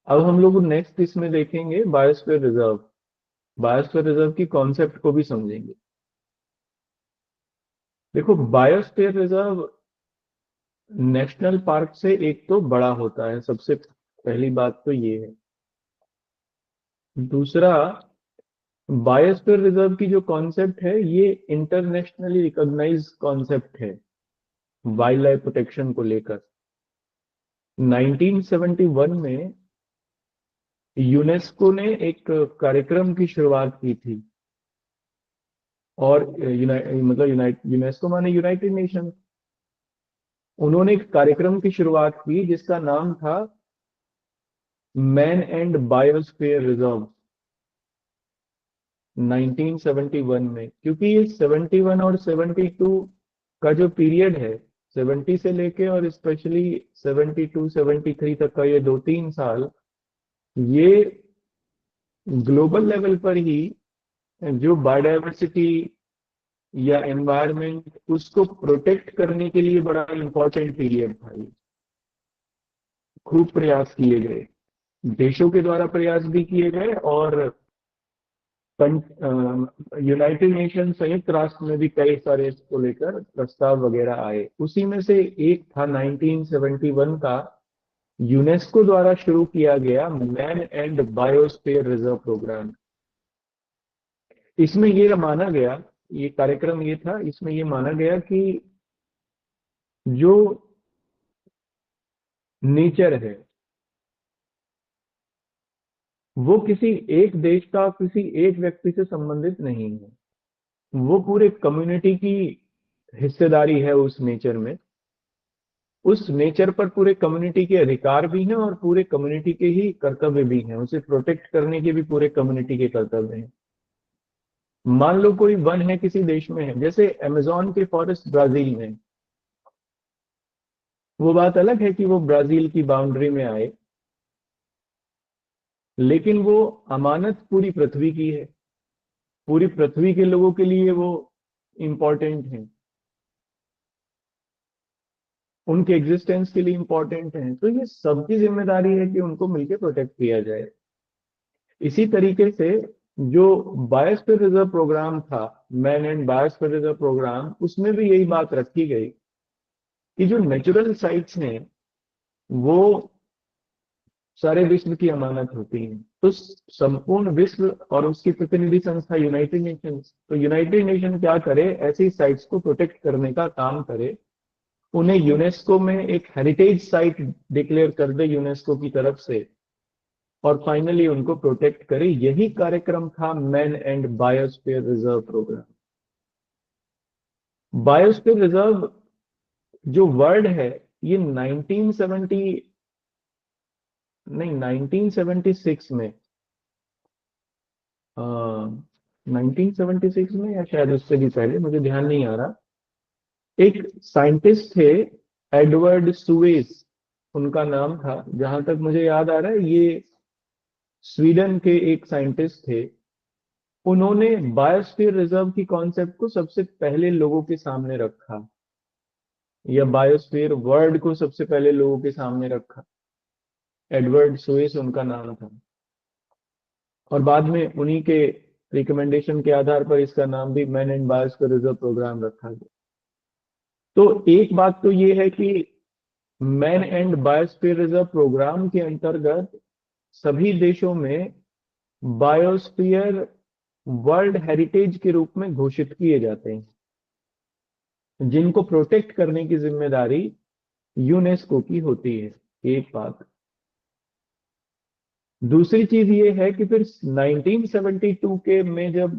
अब हम लोग नेक्स्ट इसमें देखेंगे बायोस्फीयर रिजर्व। बायोस्फीयर रिजर्व की कॉन्सेप्ट को भी समझेंगे। देखो, बायोस्फीयर रिजर्व नेशनल पार्क से एक तो बड़ा होता है, सबसे पहली बात तो ये है। दूसरा, बायोस्फीयर रिजर्व की जो कॉन्सेप्ट है ये इंटरनेशनली रिकॉग्नाइज कॉन्सेप्ट है वाइल्ड लाइफ प्रोटेक्शन को लेकर। 1971 में यूनेस्को ने एक कार्यक्रम की शुरुआत की थी। और यूनेस्को माने यूनाइटेड नेशन। उन्होंने एक कार्यक्रम की शुरुआत की जिसका नाम था मैन एंड बायोस्फीयर रिजर्व, 1971 में। क्योंकि ये 71 और 72 का जो पीरियड है, 70 से लेके और स्पेशली 72 73 तक का ये 2-3 साल, ये ग्लोबल लेवल पर ही जो बायोडायवर्सिटी या एनवायरनमेंट उसको प्रोटेक्ट करने के लिए बड़ा इंपॉर्टेंट पीरियड था ये। खूब प्रयास किए गए, देशों के द्वारा प्रयास भी किए गए, और यूनाइटेड नेशन संयुक्त राष्ट्र में भी कई सारे इसको लेकर प्रस्ताव वगैरह आए। उसी में से एक था 1971 का यूनेस्को द्वारा शुरू किया गया man and biosphere reserve programme. इसमें ये माना गया, ये कार्यक्रम ये था, इसमें ये माना गया कि जो नेचर है वो किसी एक देश का, किसी एक व्यक्ति से संबंधित नहीं है। वो पूरे कम्युनिटी की हिस्सेदारी है उस नेचर में। उस नेचर पर पूरे कम्युनिटी के अधिकार भी हैं और पूरे कम्युनिटी के ही कर्तव्य भी हैं। उसे प्रोटेक्ट करने के भी पूरे कम्युनिटी के कर्तव्य हैं। मान लो कोई वन है किसी देश में है, जैसे अमेजोन के फॉरेस्ट ब्राजील में। वो बात अलग है कि वो ब्राजील की बाउंड्री में आए, लेकिन वो अमानत पूरी पृथ्वी की है। पूरी पृथ्वी के लोगों के लिए वो इंपॉर्टेंट है, उनके एग्जिस्टेंस के लिए इंपॉर्टेंट है। तो ये सबकी जिम्मेदारी है कि उनको मिलकर प्रोटेक्ट किया जाए। इसी तरीके से जो बायोस्फीयर रिजर्व प्रोग्राम था, man and biosphere reserve programme, उसमें भी यही बात रखी गई कि जो नेचुरल साइट्स हैं वो सारे विश्व की अमानत होती हैं। तो संपूर्ण विश्व और उसकी प्रतिनिधि संस्था यूनाइटेड नेशंस, तो यूनाइटेड नेशन क्या करे, ऐसी साइट्स को प्रोटेक्ट करने का काम करे। उन्हें यूनेस्को में एक हेरिटेज साइट डिक्लेयर कर दे यूनेस्को की तरफ से, और फाइनली उनको प्रोटेक्ट करे। यही कार्यक्रम था man and biosphere reserve programme. Biosphere reserve जो वर्ड है, ये 1970, नहीं 1976 में, 1976 में या शायद उससे भी पहले, मुझे ध्यान नहीं आ रहा। एक साइंटिस्ट थे, एडवर्ड सुवेस उनका नाम था, जहां तक मुझे याद आ रहा है ये स्वीडन के एक साइंटिस्ट थे। उन्होंने बायोस्फीयर रिजर्व की कॉन्सेप्ट को सबसे पहले लोगों के सामने रखा, या बायोस्फीयर वर्ड को सबसे पहले लोगों के सामने रखा। एडवर्ड सुवेस उनका नाम था। और बाद में उन्हीं के रिकमेंडेशन के आधार पर इसका नाम भी man and biosphere reserve programme रखा गया। तो एक बात तो ये है कि man and biosphere reserve programme के अंतर्गत सभी देशों में बायोस्फीयर वर्ल्ड हेरिटेज के रूप में घोषित किए जाते हैं, जिनको प्रोटेक्ट करने की जिम्मेदारी यूनेस्को की होती है। एक बात। दूसरी चीज ये है कि फिर 1972 के में जब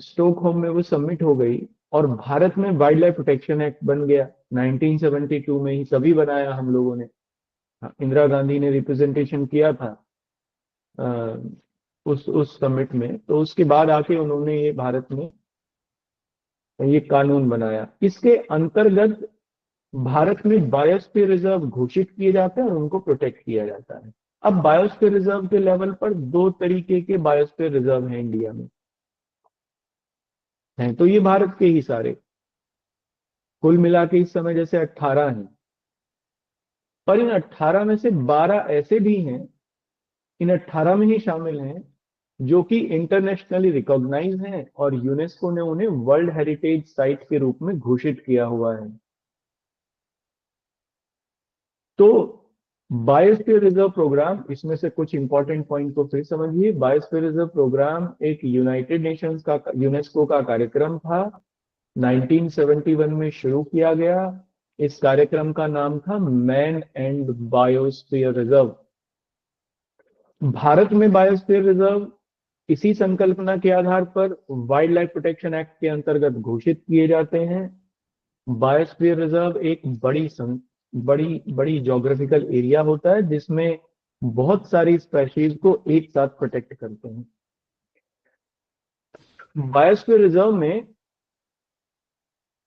स्टॉकहोम में वो सबमिट हो गई और भारत में वाइल्ड लाइफ प्रोटेक्शन एक्ट बन गया 1972 में ही, तभी बनाया हम लोगों ने। हाँ, इंदिरा गांधी ने रिप्रेजेंटेशन किया था अ, उस समिट में। तो उसके बाद आके उन्होंने ये भारत में ये कानून बनाया। इसके अंतर्गत भारत में बायोस्फीयर रिजर्व घोषित किए जाते हैं और उनको प्रोटेक्ट किया जाता है। अब बायोस्फीयर रिजर्व के लेवल पर दो तरीके के बायोस्फीयर रिजर्व हैं इंडिया में, हैं तो ये भारत के ही सारे, कुल मिला के इस समय जैसे 18 हैं। और इन 18 में से 12 ऐसे भी हैं, इन 18 में ही शामिल हैं जो कि इंटरनेशनली रिकॉग्नाइज हैं और यूनेस्को ने उन्हें वर्ल्ड हेरिटेज साइट के रूप में घोषित किया हुआ है। तो बायोस्फीयर रिजर्व प्रोग्राम, इसमें से कुछ इंपॉर्टेंट पॉइंट को फिर समझिए। बायोस्फीयर रिजर्व प्रोग्राम एक यूनाइटेड नेशंस का, यूनेस्को का कार्यक्रम था। 1971 में शुरू किया गया। इस कार्यक्रम का नाम था man and biosphere reserve. Bharat में बायोस्फीयर रिजर्व इसी संकल्पना के आधार पर वाइल्ड लाइफ प्रोटेक्शन एक्ट के अंतर्गत घोषित किए जाते हैं। बायोस्फीयर रिजर्व एक बड़ी बड़ी ज्योग्राफिकल एरिया होता है जिसमें बहुत सारी स्पेशीज को एक साथ प्रोटेक्ट करते हैं। बायोस्फीयर रिजर्व में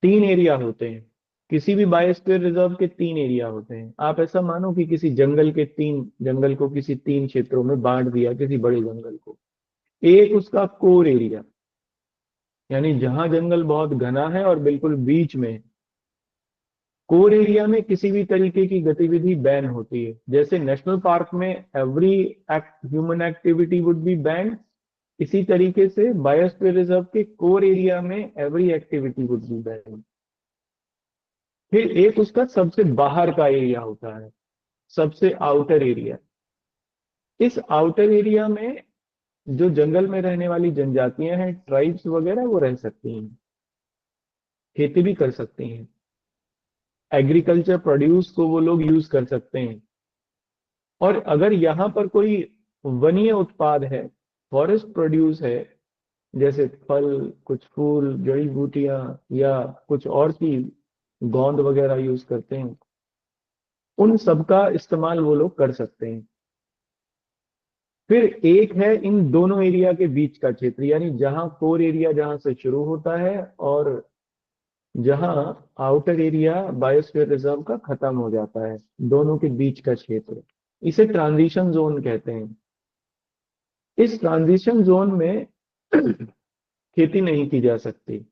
3 एरिया होते हैं। किसी भी बायोस्फीयर रिजर्व के 3 एरिया होते हैं। आप ऐसा मानो कि किसी जंगल को किसी 3 क्षेत्रों में बांट दिया, किसी बड़े जंगल को। एक उसका कोर एरिया, यानी जहां जंगल बहुत घना है और बिल्कुल बीच में। कोर एरिया में किसी भी तरीके की गतिविधि बैन होती है। जैसे नेशनल पार्क में every human activity would be ban, इसी तरीके से बायोस्फीयर रिजर्व के कोर एरिया में every activity would be ban. फिर एक उसका सबसे बाहर का एरिया होता है, सबसे आउटर एरिया। इस आउटर एरिया में जो जंगल में रहने वाली जनजातियां हैं, ट्राइब्स वगैरह, वो रह सकती हैं, खेती भी कर सकती हैं, एग्रीकल्चर प्रोड्यूस को वो लोग यूज कर सकते हैं। और अगर यहाँ पर कोई वनीय उत्पाद है, फॉरेस्ट प्रोड्यूस है, जैसे फल, कुछ फूल, जड़ी बूटियां या कुछ और चीज, गोंद वगैरह यूज करते हैं, उन सब का इस्तेमाल वो लोग कर सकते हैं। फिर एक है इन दोनों एरिया के बीच का क्षेत्र, यानी जहां कोर एरिया जहां से शुरू होता है और जहां आउटर एरिया बायोस्फीयर रिजर्व का खत्म हो जाता है, दोनों के बीच का क्षेत्र, इसे ट्रांजिशन जोन कहते हैं। इस ट्रांजिशन जोन में खेती नहीं की जा सकती।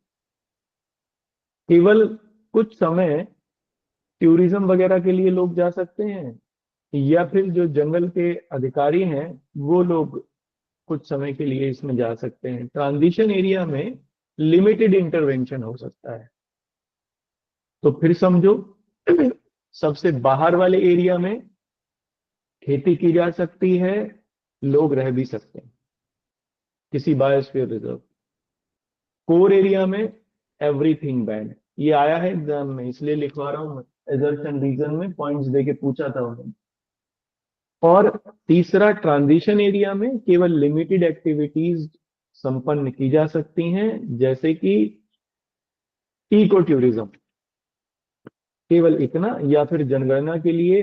केवल कुछ समय टूरिज्म वगैरह के लिए लोग जा सकते हैं, या फिर जो जंगल के अधिकारी हैं वो लोग कुछ समय के लिए इसमें जा सकते हैं। ट्रांजिशन एरिया में लिमिटेड इंटरवेंशन हो सकता है। तो फिर समझो, सबसे बाहर वाले एरिया में खेती की जा सकती है, लोग रह भी सकते हैं, किसी बायोस्फीयर रिजर्व। कोर एरिया में एवरीथिंग बैंड। ये आया है एग्जाम में, इसलिए लिखवा रहा हूं मैं, एजर्शन रीजन में पॉइंट्स देके पूछा था उन्होंने। और तीसरा, ट्रांजिशन एरिया में केवल लिमिटेड एक्टिविटीज संपन्न की जा सकती हैं, जैसे कि इको टूरिज्म, केवल इतना, या फिर जनगणना के लिए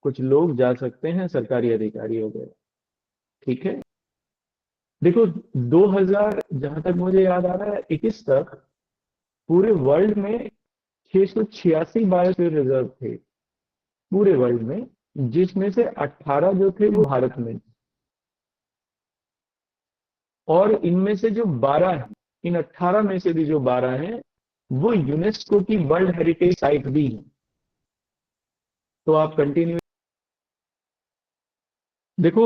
कुछ लोग जा सकते हैं, सरकारी अधिकारी वगैरह। ठीक है। देखो, 2000, जहां तक मुझे याद आ रहा है, 21 तक पूरे वर्ल्ड में 686 बायोस्फीयर रिजर्व थे, पूरे वर्ल्ड में, जिसमें से 18 जो थे वो भारत में। और इनमें से जो 12 हैं, इन 18 में से भी जो 12 हैं, वो यूनेस्को की वर्ल्ड हेरिटेज साइट भी है। तो आप कंटिन्यू देखो।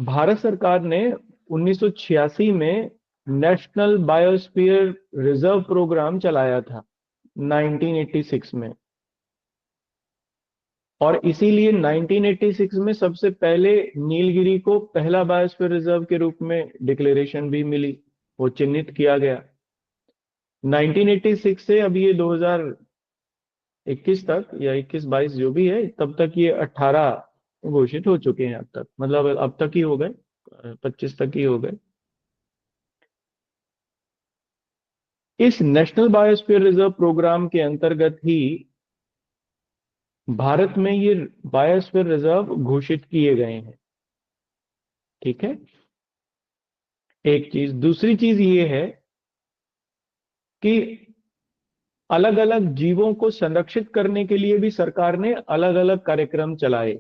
भारत सरकार ने 1986 में नेशनल बायोस्फीयर रिजर्व प्रोग्राम चलाया था, 1986 में। और इसीलिए 1986 में सबसे पहले नीलगिरी को पहला बायोस्फीयर रिजर्व के रूप में डिक्लेरेशन भी मिली, वो चिन्हित किया गया। 1986 से अभी ये 2021 तक, या 21-22 जो भी है, तब तक ये 18 घोषित हो चुके हैं। अब तक मतलब अब तक ही हो गए, 25 तक ही हो गए। इस नेशनल बायोस्फीयर रिजर्व प्रोग्राम के अंतर्गत ही भारत में ये बायोस्फीयर रिजर्व घोषित किए गए हैं। ठीक है, एक चीज। दूसरी चीज ये है कि अलग अलग जीवों को संरक्षित करने के लिए भी सरकार ने अलग अलग कार्यक्रम चलाए।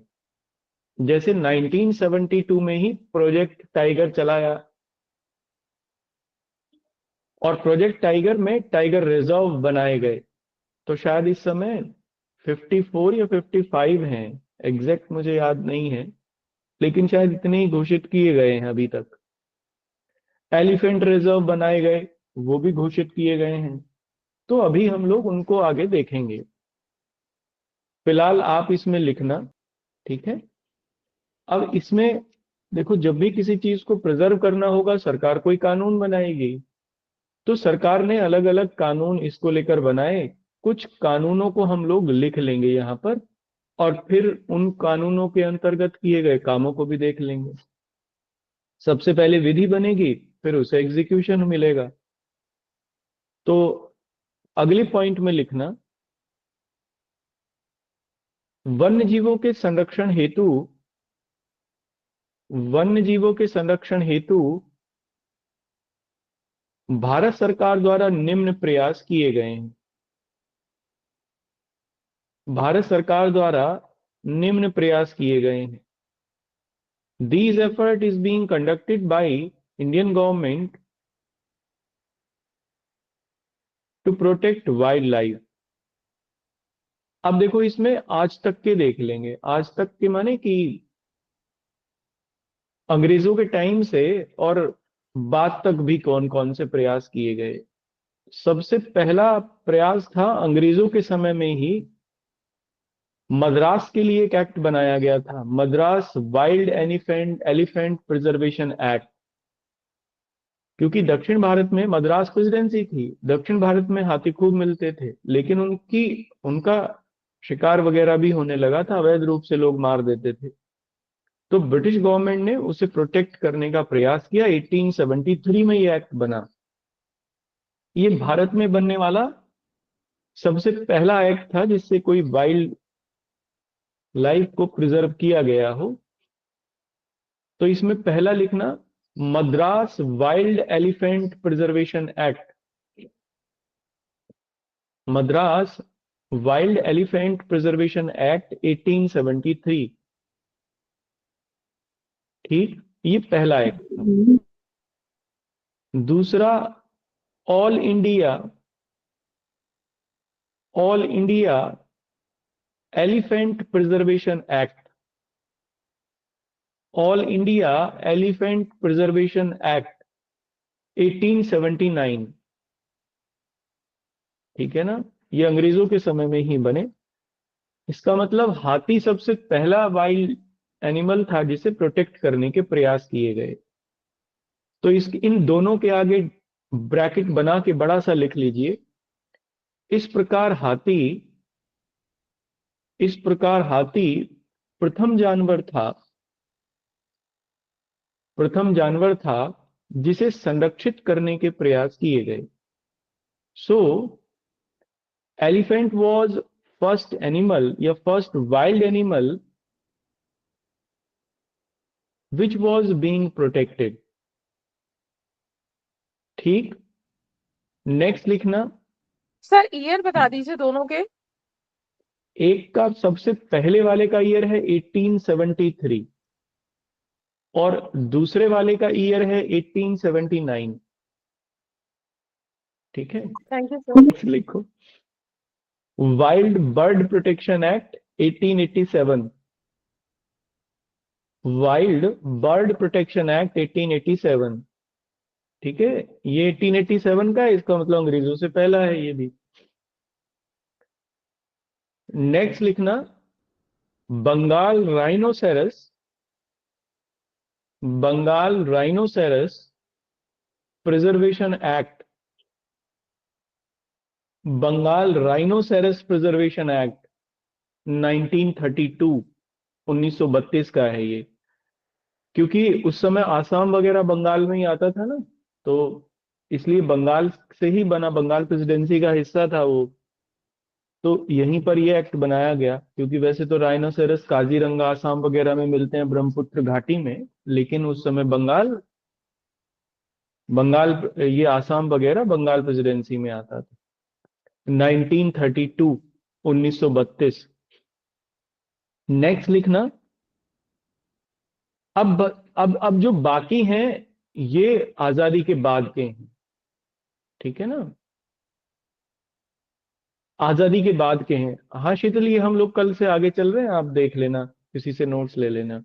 जैसे 1972 में ही प्रोजेक्ट टाइगर चलाया, और प्रोजेक्ट टाइगर में टाइगर रिजर्व बनाए गए। तो शायद इस समय 54 या 55 हैं एग्जैक्ट मुझे याद नहीं है, लेकिन शायद इतने ही घोषित किए गए हैं अभी तक। एलिफेंट रिजर्व बनाए गए, वो भी घोषित किए गए हैं। तो अभी हम लोग उनको आगे देखेंगे। फिलहाल आप इसमें लिखना, ठीक है। अब इसमें देखो, जब भी किसी चीज को प्रिजर्व करना होगा, सरकार कोई कानून बनाएगी। तो सरकार ने अलग अलग कानून इसको लेकर बनाए। कुछ कानूनों को हम लोग लिख लेंगे यहाँ पर, और फिर उन कानूनों के अंतर्गत किए गए कामों को भी देख लेंगे। सबसे पहले विधि बनेगी, फिर उसे एग्जीक्यूशन मिलेगा। तो अगले पॉइंट में लिखना, वन्य जीवों के संरक्षण हेतु, वन्य जीवों के संरक्षण हेतु भारत सरकार द्वारा निम्न प्रयास किए गए हैं। भारत सरकार द्वारा निम्न प्रयास किए गए हैं। These effort is being conducted by Indian government to protect wildlife। अब देखो, इसमें आज तक के देख लेंगे। आज तक के माने कि अंग्रेजों के टाइम से और बाद तक भी कौन कौन से प्रयास किए गए। सबसे पहला प्रयास था अंग्रेजों के समय में ही, मद्रास के लिए एक एक्ट बनाया गया था, Madras wild elephant elephant preservation act. क्योंकि दक्षिण भारत में मद्रास प्रेसिडेंसी थी, दक्षिण भारत में हाथी खूब मिलते थे, लेकिन उनका शिकार वगैरह भी होने लगा था, अवैध रूप से लोग मार देते थे। तो ब्रिटिश गवर्नमेंट ने उसे प्रोटेक्ट करने का प्रयास किया। 1873 में ये एक्ट बना। ये भारत में बनने वाला सबसे पहला एक्ट था जिससे कोई वाइल्ड लाइफ को प्रिजर्व किया गया हो। तो इसमें पहला लिखना, Madras wild elephant preservation act. Madras wild elephant preservation act 1873। ठीक, ये पहला एक्ट था। दूसरा, all India all India elephant preservation act. All India elephant preservation act 1879। ठीक है ना, ये अंग्रेजों के समय में ही बने। इसका मतलब हाथी सबसे पहला वाइल्ड एनिमल था जिसे प्रोटेक्ट करने के प्रयास किए गए। तो इन दोनों के आगे ब्रैकेट बना के बड़ा सा लिख लीजिए। इस प्रकार हाथी इस प्रकार हाथी प्रथम जानवर था प्रथम जानवर था जिसे संरक्षित करने के प्रयास किए गए। सो एलिफेंट वॉज फर्स्ट एनिमल या first wild animal which was being protected. ठीक, नेक्स्ट लिखना। सर ईयर बता दीजिए दोनों के। एक का सबसे पहले वाले का ईयर है 1873, और दूसरे वाले का ईयर है 1879। ठीक है, थैंक यू सर। लिखो, wild bird protection act 1887। Wild bird protection act 1887। ठीक है, ये 1887 का है, इसका मतलब अंग्रेजों से पहला है ये भी। नेक्स्ट लिखना, Bengal rhinoceros Bengal rhinoceros preservation act. Bengal rhinoceros preservation act 1932, 1932 का है ये। क्योंकि उस समय आसाम वगैरह बंगाल में ही आता था ना, तो इसलिए बंगाल से ही बना, बंगाल प्रेसिडेंसी का हिस्सा था वो। तो यहीं पर ये एक्ट बनाया गया। क्योंकि वैसे तो राइनोसेरस काजीरंगा आसाम वगैरह में मिलते हैं, ब्रह्मपुत्र घाटी में, लेकिन उस समय बंगाल बंगाल ये आसाम वगैरह बंगाल प्रेसिडेंसी में आता था। 1932, 1932। नेक्स्ट लिखना। अब जो बाकी हैं ये आजादी के बाद के हैं। ठीक है ना। आजादी के बाद के हैं। हाँ शीतल, ये हम लोग कल से आगे चल रहे हैं, आप देख लेना, किसी से नोट्स ले लेना।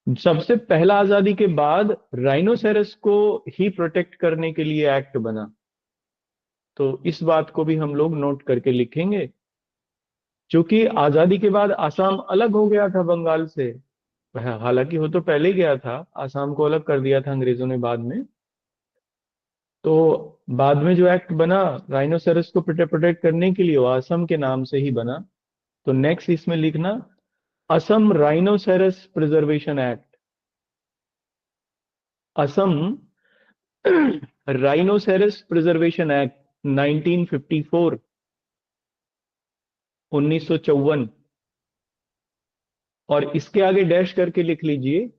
सबसे पहला आजादी के बाद राइनोसेरस को ही प्रोटेक्ट करने के लिए एक्ट बना। तो इस बात को भी हम लोग नोट करके लिखेंगे, क्योंकि आजादी के बाद आसाम अलग हो गया था बंगाल से। हालांकि वो तो पहले ही गया था, आसाम को अलग कर दिया था अंग्रेजों ने बाद में। तो बाद में जो एक्ट बना राइनोसेरस को प्रोटेक्ट करने के लिए, वो असम के नाम से ही बना। तो नेक्स्ट इसमें लिखना, Assam rhinoceros preservation act. Assam rhinoceros preservation act 1954, 1954। और इसके आगे डैश करके लिख लीजिए,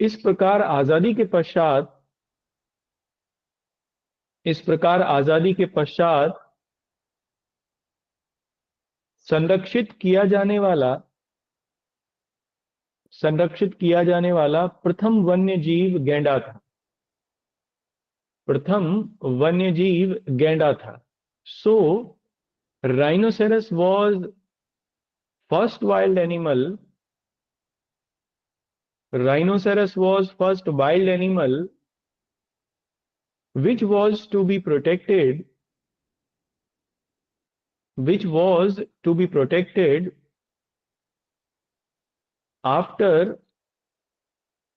इस प्रकार आजादी के पश्चात, इस प्रकार आजादी के पश्चात संरक्षित किया जाने वाला, संरक्षित किया जाने वाला प्रथम वन्य जीव गैंडा था। प्रथम वन्य जीव गैंडा था। So rhinoceros was first wild animal, rhinoceros was first wild animal which was to be protected, which was to be protected after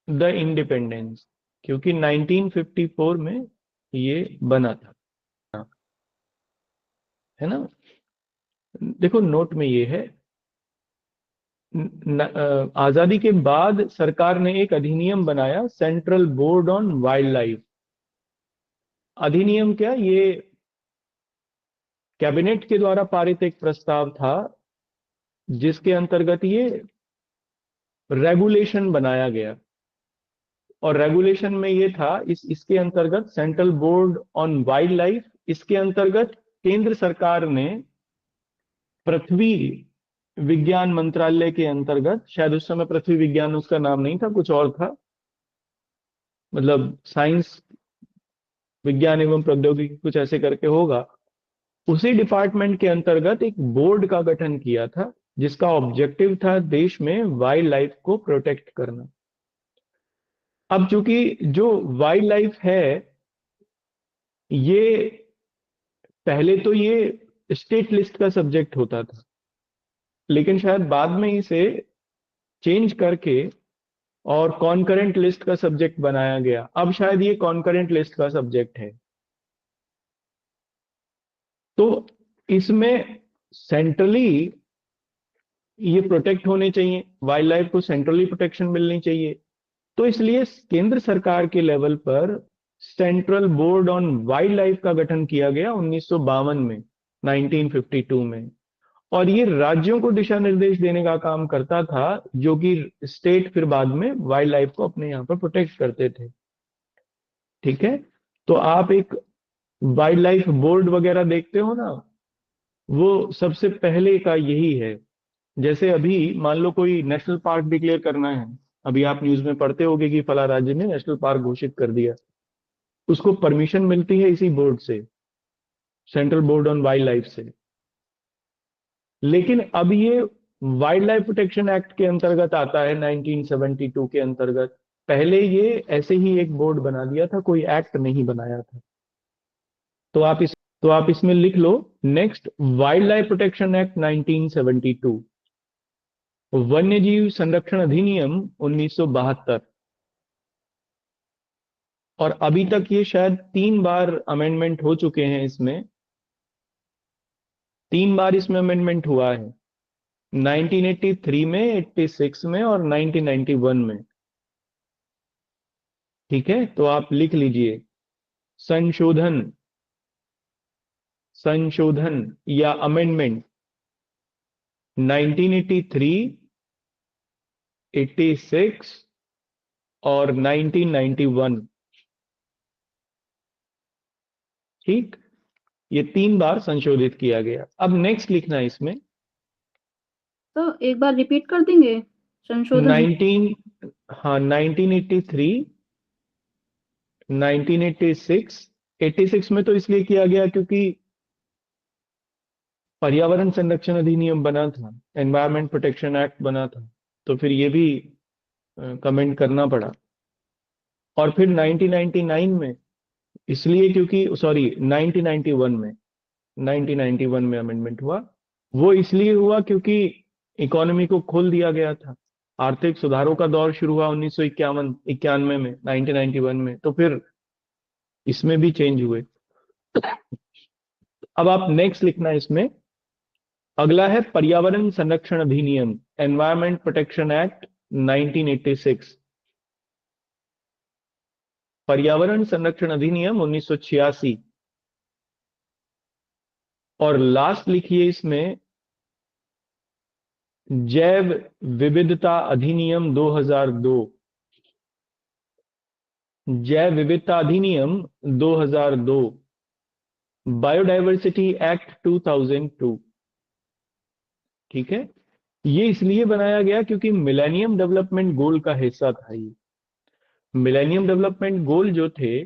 the independence, क्योंकि 1954 में ये बना था, है ना। देखो नोट में ये है, आजादी के बाद सरकार ने एक अधिनियम बनाया, central board on wild life. अधिनियम क्या, ये कैबिनेट के द्वारा पारित एक प्रस्ताव था, जिसके अंतर्गत ये रेगुलेशन बनाया गया। और रेगुलेशन में ये था, इसके अंतर्गत central board on wild life, इसके अंतर्गत केंद्र सरकार ने पृथ्वी विज्ञान मंत्रालय के अंतर्गत, शायद उस समय पृथ्वी विज्ञान उसका नाम नहीं था, कुछ और था, मतलब साइंस विज्ञान एवं प्रौद्योगिकी कुछ ऐसे करके होगा, उसी डिपार्टमेंट के अंतर्गत एक बोर्ड का गठन किया था, जिसका ऑब्जेक्टिव था देश में वाइल्ड लाइफ को प्रोटेक्ट करना। अब चूंकि जो वाइल्ड लाइफ है, ये पहले तो ये स्टेट लिस्ट का सब्जेक्ट होता था, लेकिन शायद बाद में इसे चेंज करके और कॉन्करेंट लिस्ट का सब्जेक्ट बनाया गया। अब शायद ये कॉन्करेंट लिस्ट का सब्जेक्ट है। तो इसमें सेंट्रली ये प्रोटेक्ट होने चाहिए, वाइल्ड लाइफ को सेंट्रली प्रोटेक्शन मिलनी चाहिए। तो इसलिए केंद्र सरकार के लेवल पर central board on wild life का गठन किया गया 1952 में, 1952 में। और ये राज्यों को दिशा निर्देश देने का काम करता था, जो कि स्टेट फिर बाद में वाइल्ड लाइफ को अपने यहाँ पर प्रोटेक्ट करते थे। ठीक है, तो आप एक वाइल्ड लाइफ बोर्ड वगैरह देखते हो ना, वो सबसे पहले का यही है। जैसे अभी मान लो कोई नेशनल पार्क डिक्लेयर करना है, अभी आप न्यूज में पढ़ते होगे कि फला राज्य ने नेशनल पार्क घोषित कर दिया, उसको परमिशन मिलती है इसी बोर्ड से, central board on wild life से। लेकिन अब ये वाइल्ड लाइफ प्रोटेक्शन एक्ट के अंतर्गत आता है, 1972 के अंतर्गत। पहले ये ऐसे ही एक बोर्ड बना दिया था, कोई एक्ट नहीं बनाया था। तो आप इसमें लिख लो next, wildlife protection act 1972, वन्यजीव संरक्षण अधिनियम 1972। और अभी तक ये शायद 3 बार अमेंडमेंट हो चुके हैं इसमें, 3 बार इसमें अमेंडमेंट हुआ है, 1983 में, 86 में और 1991 में। ठीक है, तो आप लिख लीजिए, संशोधन, संशोधन या अमेंडमेंट 1983, 86 और 1991। ठीक, ये 3 बार संशोधित किया गया। अब नेक्स्ट लिखना है इसमें, तो एक बार रिपीट कर देंगे संशोधन। 1983, 1986। 86 में तो इसलिए किया गया क्योंकि पर्यावरण संरक्षण अधिनियम बना था, एनवायरमेंट प्रोटेक्शन एक्ट बना था, तो फिर ये भी कमेंट करना पड़ा। और फिर 1999 में, इसलिए क्योंकि सॉरी 1991 में अमेंडमेंट हुआ। वो इसलिए हुआ क्योंकि इकोनॉमी को खोल दिया गया था, आर्थिक सुधारों का दौर शुरू हुआ 1991 में, 1991 में, तो फिर इसमें भी चेंज हुए। अब आप नेक्स्ट लिखना इसमें, अगला है पर्यावरण संरक्षण अधिनियम, एनवायरमेंट प्रोटेक्शन एक्ट 1986। पर्यावरण संरक्षण अधिनियम 1986। और लास्ट लिखिए इसमें जैव विविधता अधिनियम 2002। जैव विविधता अधिनियम 2002, बायोडायवर्सिटी एक्ट 2002। ठीक है, ये इसलिए बनाया गया क्योंकि मिलेनियम डेवलपमेंट गोल का हिस्सा था ये। मिलेनियम डेवलपमेंट गोल जो थे,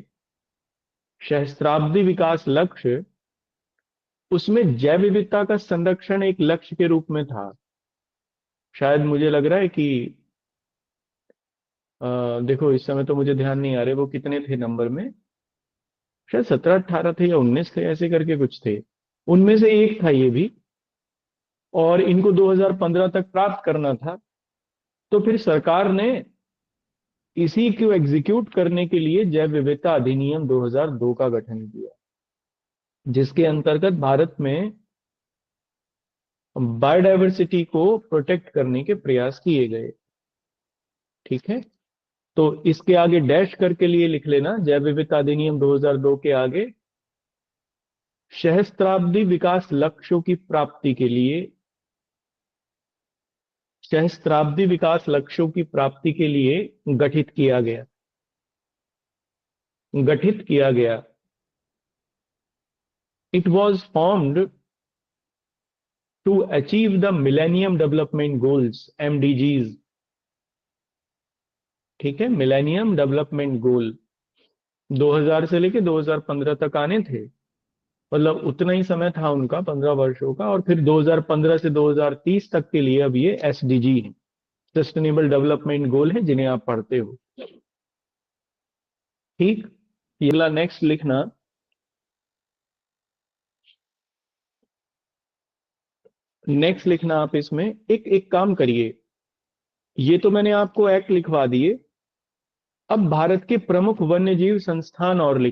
सहस्त्राब्दी विकास लक्ष्य, उसमें जैव विविधता का संरक्षण एक लक्ष्य के रूप में था। शायद मुझे लग रहा है कि देखो इस समय तो मुझे ध्यान नहीं आ रहे वो कितने थे नंबर में, शायद 17-18 थे या 19 थे, ऐसे करके कुछ थे, उनमें से एक था ये भी, और इनको 2015 तक प्राप्त करना था। तो फिर सरकार ने इसी को एग्जीक्यूट करने के लिए जैव विविधता अधिनियम 2002 का गठन किया, जिसके अंतर्गत भारत में बायोडायवर्सिटी को प्रोटेक्ट करने के प्रयास किए गए। ठीक है, तो इसके आगे डैश करके लिए लिख लेना, जैव विविधता अधिनियम 2002 के आगे सहस्त्राब्दी विकास लक्ष्यों की प्राप्ति के लिए, सहस्त्राब्दी विकास लक्ष्यों की प्राप्ति के लिए गठित किया गया, गठित किया गया। It was formed to achieve the millennium development goals, MDGs। ठीक है, मिलेनियम डेवलपमेंट गोल 2000 से लेके 2015 तक आने थे, मतलब उतना ही समय था उनका, 15 वर्षों का। और फिर 2015 से 2030 तक के लिए अब ये SDG है, सस्टेनेबल डेवलपमेंट गोल है, जिन्हें आप पढ़ते हो। ठीक, ये वाला नेक्स्ट लिखना, नेक्स्ट लिखना आप इसमें। एक एक काम करिए, ये तो मैंने आपको एक्ट लिखवा दिए, अब भारत के प्रमुख वन्यजीव संस्थान और लिख